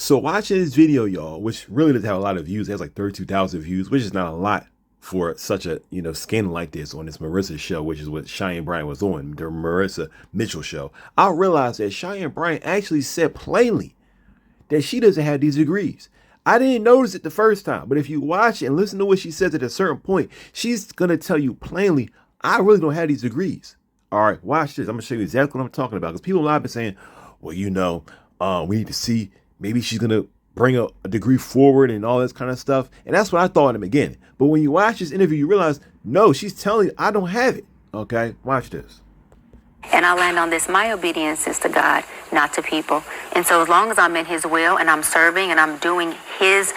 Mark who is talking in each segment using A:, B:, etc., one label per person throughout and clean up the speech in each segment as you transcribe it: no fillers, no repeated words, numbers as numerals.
A: So watching this video, y'all, which really doesn't have a lot of views, it has like 32,000 views, which is not a lot for such a, skin like this on this Marissa show, which is what Cheyenne Bryant was on, the Marissa Mitchell show. I realized that Cheyenne Bryant actually said plainly that she doesn't have these degrees. I didn't notice it the first time, but if you watch it and listen to what she says at a certain point, she's going to tell you plainly, I really don't have these degrees. All right, watch this. I'm going to show you exactly what I'm talking about, because people have been saying, well, we need to see, maybe she's going to bring a degree forward and all this kind of stuff. And that's what I thought in the beginning. But when you watch this interview, you realize, no, she's telling you, I don't have it. Okay, watch this.
B: And I land on this. My obedience is to God, not to people. And so as long as I'm in his will and I'm serving and I'm doing his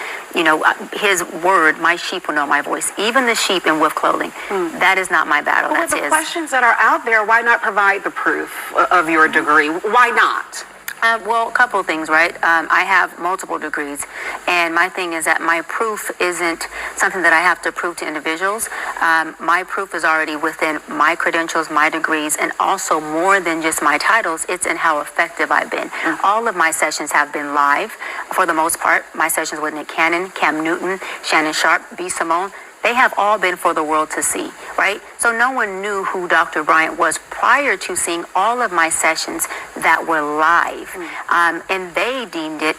B: word, my sheep will know my voice. Even the sheep in wolf clothing. That is not my battle.
C: Well,
B: That's
C: with the
B: his.
C: questions that are out there, why not provide the proof of your degree? Why not?
B: Well, a couple of things, right? I have multiple degrees, and my thing is that my proof isn't something that I have to prove to individuals. My proof is already within my credentials, my degrees, and also more than just my titles, it's in how effective I've been. All of my sessions have been live, for the most part. My sessions with Nick Cannon, Cam Newton, Shannon Sharp, B. Simone, they have all been for the world to see, right? So no one knew who Dr. Bryant was prior to seeing all of my sessions that were live. And they deemed it,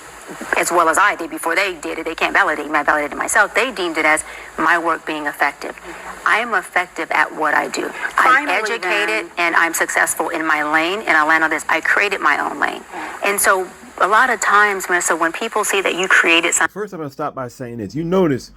B: as well as I did before they did it, they can't validate me, I validated myself, they deemed it as my work being effective. I am effective at what I do. I'm educated and I'm successful in my lane, and I land on this, I created my own lane. And so a lot of times, Marissa, when people see that you created something.
A: First, I'm going to stop by saying this. You notice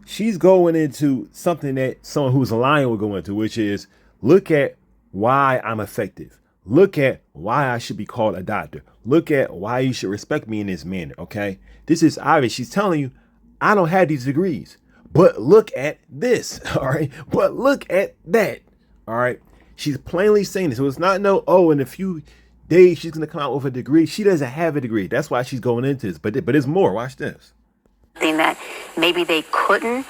A: she's going into something that someone who's lying would go into, which is, look at why I'm effective. Look at why I should be called a doctor. Look at why you should respect me in this manner, okay? This is obvious. She's telling you, I don't have these degrees, but look at this, all right? But look at that, all right? She's plainly saying this. So it's not in a few days she's going to come out with a degree. She doesn't have a degree. That's why she's going into this. But there's more. Watch this.
B: That maybe they couldn't,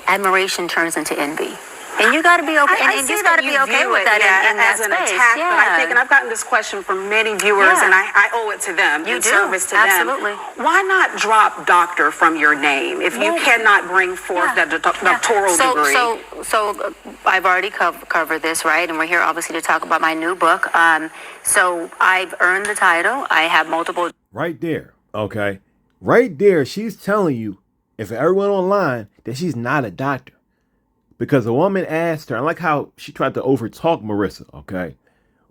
B: admiration turns into envy. And you got to be okay. And you got to be okay with that in that
C: as an
B: space.
C: attack. But I think, and I've gotten this question from many viewers, and I owe it to them, in service to
B: Absolutely.
C: them. Why not drop doctor from your name if you cannot bring forth the doctoral degree?
B: So I've already covered this, right? And we're here obviously to talk about my new book. So I've earned the title. I have multiple.
A: Right there, okay? Right there, she's telling you, and for everyone online, that she's not a doctor. Because a woman asked her, I like how she tried to overtalk Marissa, okay?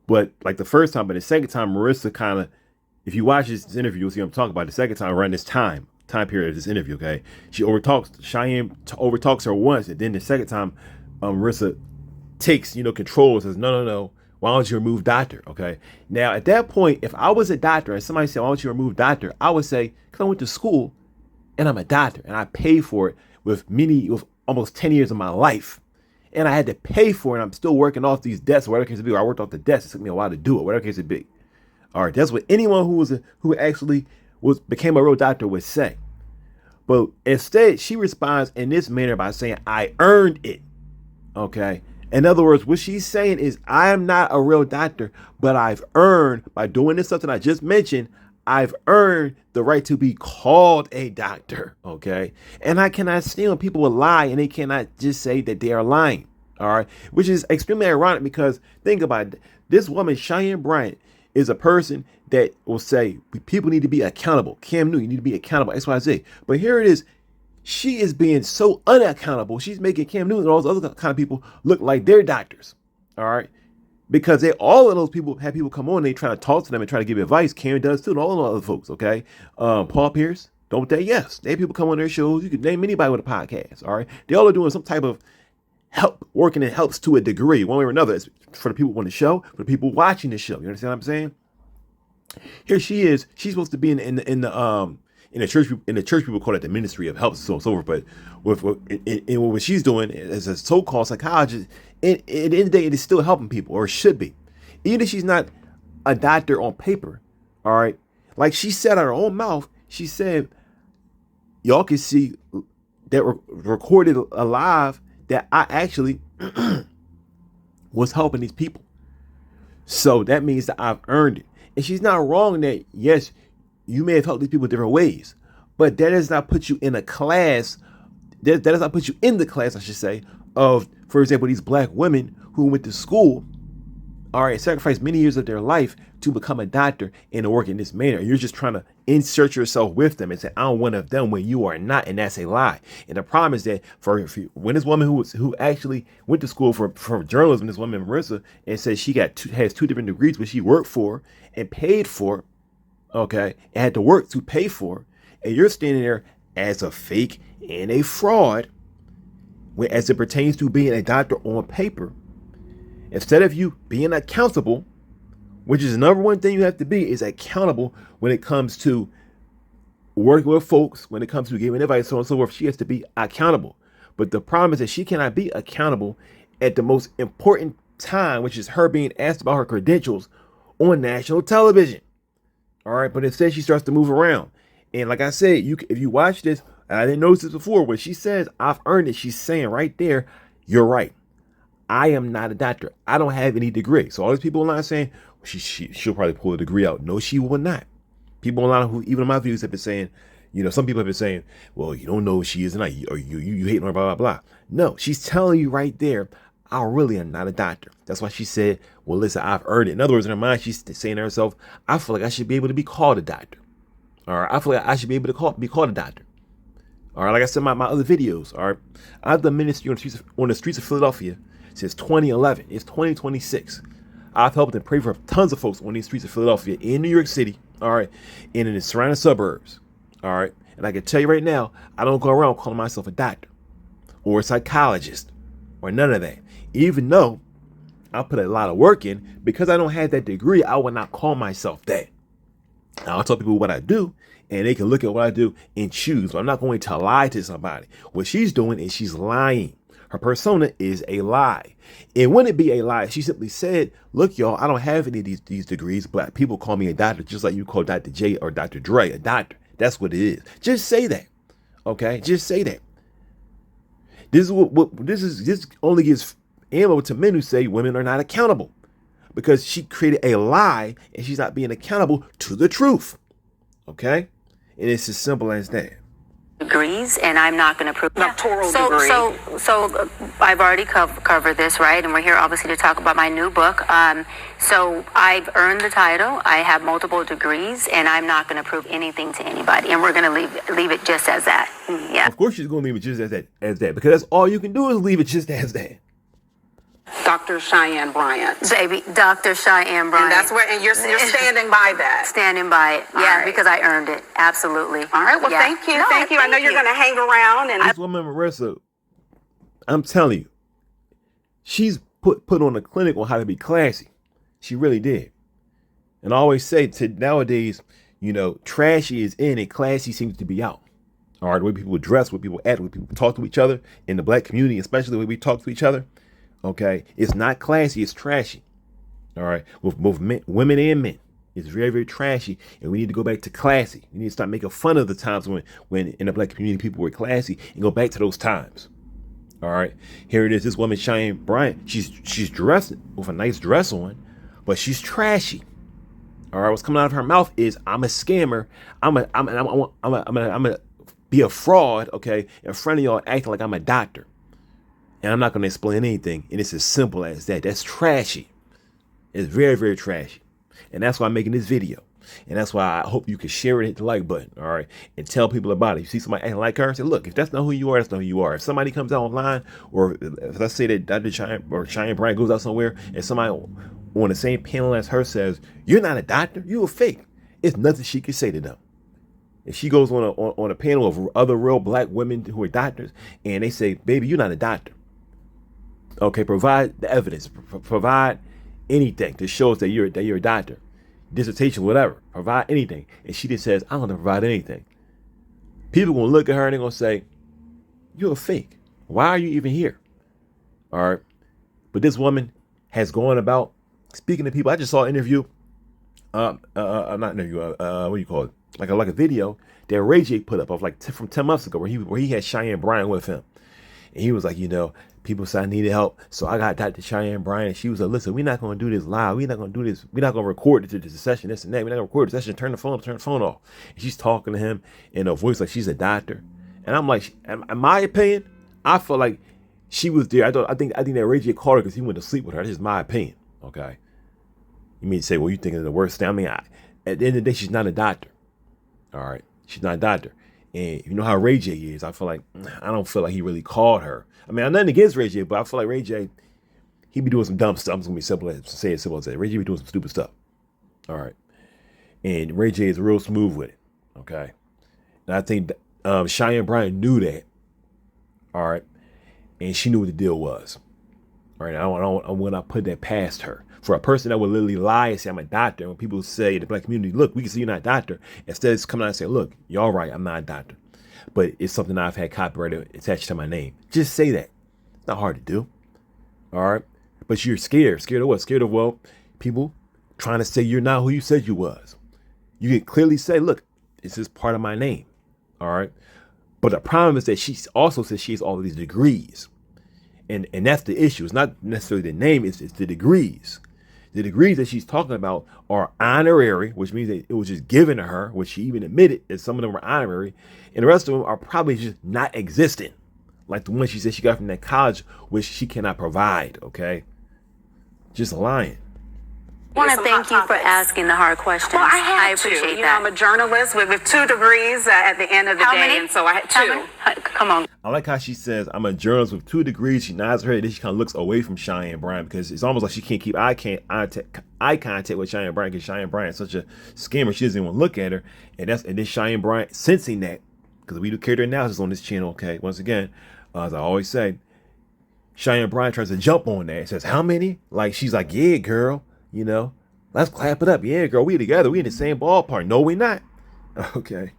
A: But like the first time, but the second time, Marissa kind of, if you watch this interview, you'll see what I'm talking about. The second time around this time period of this interview, okay? Cheyenne overtalks her once, and then the second time, Marissa takes, control and says, no, why don't you remove doctor, okay? Now, at that point, if I was a doctor and somebody said, why don't you remove doctor? I would say, because I went to school and I'm a doctor and I paid for it with almost 10 years of my life. And I had to pay for it. And I'm still working off these debts, whatever case it be. Or I worked off the debts. It took me a while to do it, whatever case it be. All right, that's what anyone who actually became a real doctor would say. But instead, she responds in this manner by saying, I earned it, okay? In other words, what she's saying is, I am not a real doctor, but I've earned, by doing this stuff that I just mentioned, I've earned the right to be called a doctor, okay? And I cannot stand when people will lie and they cannot just say that they are lying, all right? Which is extremely ironic, because think about it. This woman, Cheyenne Bryant, is a person that will say people need to be accountable. Cam Newton, you need to be accountable, XYZ. But here it is. She is being so unaccountable. She's making Cam Newton and all those other kind of people look like they're doctors, all right? Because all of those people have people come on, they try to talk to them and try to give advice. Karen does too, and all of the other folks, okay? Paul Pierce, don't they? Yes. They have people come on their shows. You could name anybody with a podcast, all right? They all are doing some type of help, working and helps to a degree, one way or another. It's for the people on the show, for the people watching the show. You understand what I'm saying? Here she is. She's supposed to be in the church. In the church, people call it the ministry of help, so on and so forth. But what she's doing as a so-called psychologist, at the end of the day, it is still helping people, or it should be. Even if she's not a doctor on paper, all right? Like she said out of her own mouth, she said, y'all can see that recorded alive that I actually was helping these people. So that means that I've earned it. And she's not wrong that, yes, you may have helped these people different ways, but that does not put you in a class. That does not put you in the class, I should say, of, for example, these black women who went to school, all right, sacrificed many years of their life to become a doctor and to work in this manner. And you're just trying to insert yourself with them and say, I'm one of them when you are not. And that's a lie. And the problem is that when this woman who actually went to school for journalism, this woman, Marissa, and says she has two different degrees, which she worked for and paid for, okay, and had to work to pay for, and you're standing there as a fake and a fraud as it pertains to being a doctor on paper. Instead of you being accountable, which is the number one thing you have to be, is accountable when it comes to working with folks, when it comes to giving advice, so on and so forth. She has to be accountable. But the problem is that she cannot be accountable at the most important time, which is her being asked about her credentials on national television. All right, but instead she starts to move around. And like I said, if you watch this, and I didn't notice this before, when she says, I've earned it, she's saying right there, you're right. I am not a doctor. I don't have any degree. So all these people online saying, she'll probably pull a degree out. No, she will not. People online who, even in my views, have been saying, some people have been saying, well, you don't know if she is or not, or you hate her, blah, blah, blah. No, she's telling you right there, I really am not a doctor. That's why she said, well, listen, I've earned it. In other words, in her mind, she's saying to herself, I feel like I should be able to be called a doctor. All right, I feel like I should be able to be called a doctor. All right, like I said in my other videos, all right, I've done ministry on the streets of Philadelphia since 2011. It's 2026. I've helped and prayed for tons of folks on these streets of Philadelphia, in New York City, all right, and in the surrounding suburbs, all right. And I can tell you right now, I don't go around calling myself a doctor or a psychologist or none of that. Even though I put a lot of work in, because I don't have that degree, I would not call myself that. I'll tell people what I do, and they can look at what I do and choose. But I'm not going to lie to somebody. What she's doing is she's lying. Her persona is a lie. And wouldn't it be a lie? She simply said, look, y'all, I don't have any of these degrees, but people call me a doctor, just like you call Dr. J or Dr. Dre a doctor. That's what it is. Just say that. Okay? Just say that. This is this only gives ammo to men who say women are not accountable, because she created a lie and she's not being accountable to the truth. Okay? And it's as simple as that.
B: Degrees, and I'm not going to prove
C: doctoral degree.
B: So I've already covered this, right? And we're here obviously to talk about my new book. So I've earned the title. I have multiple degrees, and I'm not going to prove anything to anybody. And we're going to leave it just as that. Yeah.
A: Of course, she's going to leave it just as that, because that's all you can do is leave it just as that.
C: Dr. Cheyenne Bryant.
B: Baby, Dr. Cheyenne Bryant.
C: And that's and you're standing by that.
B: Standing by it. Yeah, right. Because I earned it. Absolutely.
C: All right. Well, thank you. Thank you. I know you're going to hang around. And
A: this woman, Marissa, I'm telling you, she's put on a clinic on how to be classy. She really did. And I always say nowadays, trashy is in and classy seems to be out. All right. The way people dress, the way people act, the way people talk to each other in the black community, especially the way we talk to each other. Okay, it's not classy, it's trashy. All right, with both women and men, it's very, very trashy, and we need to go back to classy. We need to stop making fun of the times when in the black community people were classy, and go back to those times. All right, here it is. This woman, Cheyenne Bryant, she's dressed with a nice dress on, but she's trashy. All right, what's coming out of her mouth is, "I'm a scammer. I'm gonna be a fraud." Okay, in front of y'all, acting like I'm a doctor. And I'm not going to explain anything. And it's as simple as that. That's trashy. It's very, very trashy. And that's why I'm making this video. And that's why I hope you can share it, hit the like button. All right. And tell people about it. You see somebody acting like her, say, look, if that's not who you are, that's not who you are. If somebody comes out online, or if let's say that Dr. Cheyenne Bryant goes out somewhere and somebody on the same panel as her says, you're not a doctor, you're a fake, it's nothing she can say to them. If she goes on a panel of other real black women who are doctors and they say, baby, you're not a doctor. Okay, provide the evidence. Provide anything to show us that you're a doctor, dissertation, whatever. Provide anything, and she just says, "I don't have to provide anything." People gonna look at her and they're gonna say, "You're a fake. Why are you even here?" All right, but this woman has gone about speaking to people. I just saw an interview. Not interview. What do you call it? Like a video that Ray J put up of from 10 months ago, where he had Cheyenne Bryant with him. And he was like, people said I needed help. So I got Dr. Cheyenne Bryant. She was like, listen, we're not going to do this live. We're not going to do this. We're not going to record this session, this and that. We're not going to record the session. Turn the phone off. And she's talking to him in a voice like she's a doctor. And I'm like, in my opinion, I feel like she was there. I think that Ray J called her because he went to sleep with her. That's just my opinion. Okay. You mean to say, well, you thinking of the worst thing? I mean, at the end of the day, she's not a doctor. All right. She's not a doctor. And you know how Ray J is. I don't feel like he really called her. I mean, I'm nothing against Ray J, but I feel like Ray J, he be doing some dumb stuff. I'm just going to say it simple as that. Ray J be doing some stupid stuff. All right. And Ray J is real smooth with it. Okay. And I think Cheyenne Bryant knew that. All right. And she knew what the deal was. All right. I will not put that past her. For a person that would literally lie and say, I'm a doctor, when people say in the black community, look, we can see you're not a doctor, instead of coming out and say, look, you're all right, I'm not a doctor, but it's something I've had copyrighted attached to my name. Just say that. It's not hard to do. All right. But you're scared. Scared of what? Scared of, well, people trying to say you're not who you said you was. You can clearly say, look, it's just part of my name. All right. But the problem is that she also says she has all of these degrees. And that's the issue. It's not necessarily the name, it's the degrees. The degrees that she's talking about are honorary, which means that it was just given to her, which she even admitted that some of them were honorary. And the rest of them are probably just not existent. Like the one she said she got from that college, which she cannot provide, okay? Just lying.
B: I want to thank you for asking the hard questions.
C: Well, I
B: appreciate
C: that. I'm a journalist with 2 degrees at the end of the day, and so I had 2.
B: Come on.
A: I like how she says, I'm a journalist with 2 degrees. She nods her head, then she kind of looks away from Cheyenne Bryant because it's almost like she can't keep eye contact with Cheyenne Bryant because Cheyenne Bryant is such a scammer. She doesn't even look at her. And then Cheyenne Bryant sensing that, because we do character analysis on this channel, okay? Once again, as I always say, Cheyenne Bryant tries to jump on that and says, how many? Like, she's like, yeah, girl. Let's clap it up. Yeah, girl, we together. We in the same ballpark. No, we not. Okay.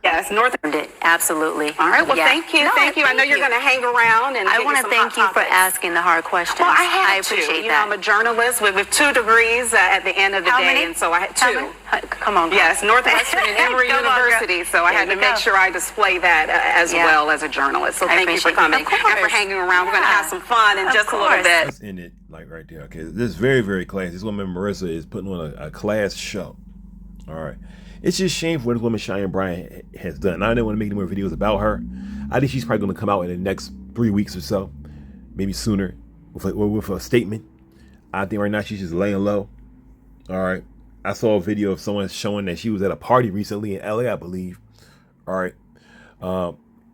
C: Yes, North.
B: Absolutely.
C: All right. Well, thank you. Thank you. I know you're going to hang around. And
B: I want to thank you for asking the hard questions.
C: Well, I
B: appreciate that.
C: I'm a journalist with 2 degrees at the end of the day, and so I had 2.
B: Come on.
C: Yes, Northwestern and Emory University. So I had to make sure I display that as well as a journalist. So thank you for coming and for hanging around. We're going to have some fun in just a little bit.
A: Let's end it like right there. Okay, this is very, very classy. This woman Marissa is putting on a class show. All right. It's just shameful what this woman Cheyenne Bryant has done. I don't want to make any more videos about her. I think she's probably going to come out in the next 3 weeks or so, maybe sooner, with a statement. I think right now she's just laying low. All right. I saw a video of someone showing that she was at a party recently in LA, I believe. All right.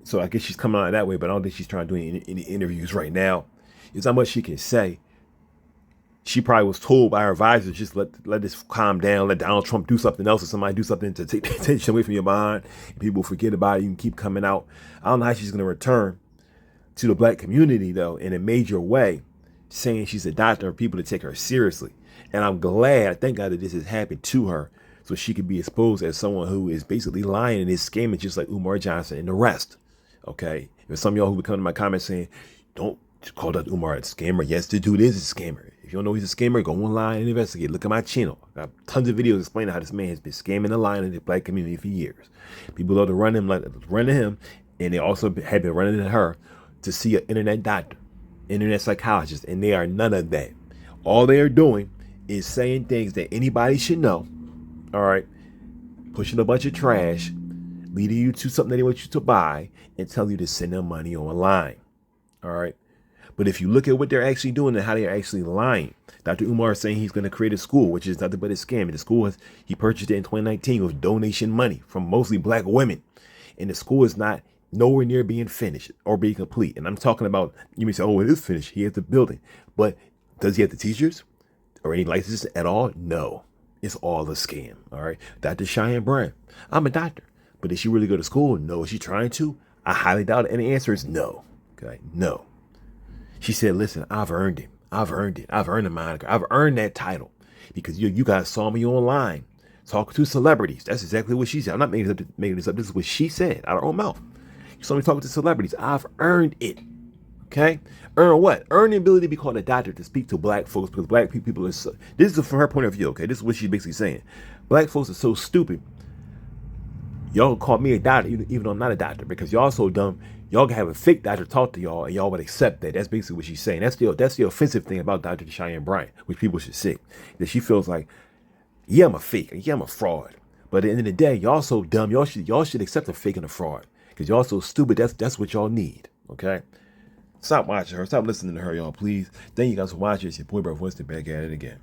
A: So I guess she's coming out that way, but I don't think she's trying to do any interviews right now. There's not much she can say. She probably was told by her advisors, just let this calm down, let Donald Trump do something else, or somebody do something to take the attention away from your behind. And people forget about it. You can keep coming out. I don't know how she's going to return to the black community, though, in a major way, saying she's a doctor and people to take her seriously. And I'm glad, thank God that this has happened to her, so she could be exposed as someone who is basically lying and is scamming just like Umar Johnson and the rest. Okay? There's some of y'all who would come to my comments saying, don't call Dr. Umar a scammer. Yes, the dude is a scammer. If you don't know he's a scammer, go online and investigate. Look at my channel. I have tons of videos explaining how this man has been scamming the line in the black community for years. People love to run to him, and they also have been running to her to see an internet doctor, internet psychologist, and they are none of that. All they are doing is saying things that anybody should know. All right, pushing a bunch of trash, leading you to something that they want you to buy, and tell you to send them money online. All right. But if you look at what they're actually doing and how they're actually lying, Dr. Umar is saying he's going to create a school, which is nothing but a scam. And the school he purchased it in 2019 with donation money from mostly black women. And the school is not nowhere near being finished or being complete. And I'm talking about, you may say, oh, it is finished. He has the building. But does he have the teachers or any licenses at all? No, it's all a scam. All right. Dr. Cheyenne Bryant, I'm a doctor. But did she really go to school? No. Is she trying to? I highly doubt it. And the answer is no. Okay. No. She said, listen, I've earned it. I've earned it. I've earned the moniker. I've earned that title because you guys saw me online talking to celebrities. That's exactly what she said. I'm not making this up. This is what she said out of her own mouth. You saw me talking to celebrities. I've earned it. Okay? Earn what? Earn the ability to be called a doctor to speak to black folks because black people are so, this is from her point of view. Okay? This is what she's basically saying. Black folks are so stupid. y'all call me a doctor even though I'm not a doctor, because y'all so dumb. Y'all can have a fake doctor talk to y'all and y'all would accept that. That's basically what she's saying. That's the offensive thing about Dr. Cheyenne Bryant, which people should see. That she feels like, yeah, I'm a fake. Yeah, I'm a fraud. But at the end of the day, y'all so dumb. Y'all should accept a fake and a fraud. Because y'all so stupid. That's what y'all need. Okay? Stop watching her. Stop listening to her, y'all, please. Thank you guys for watching. It's your boy, Bro Winston, back at it again.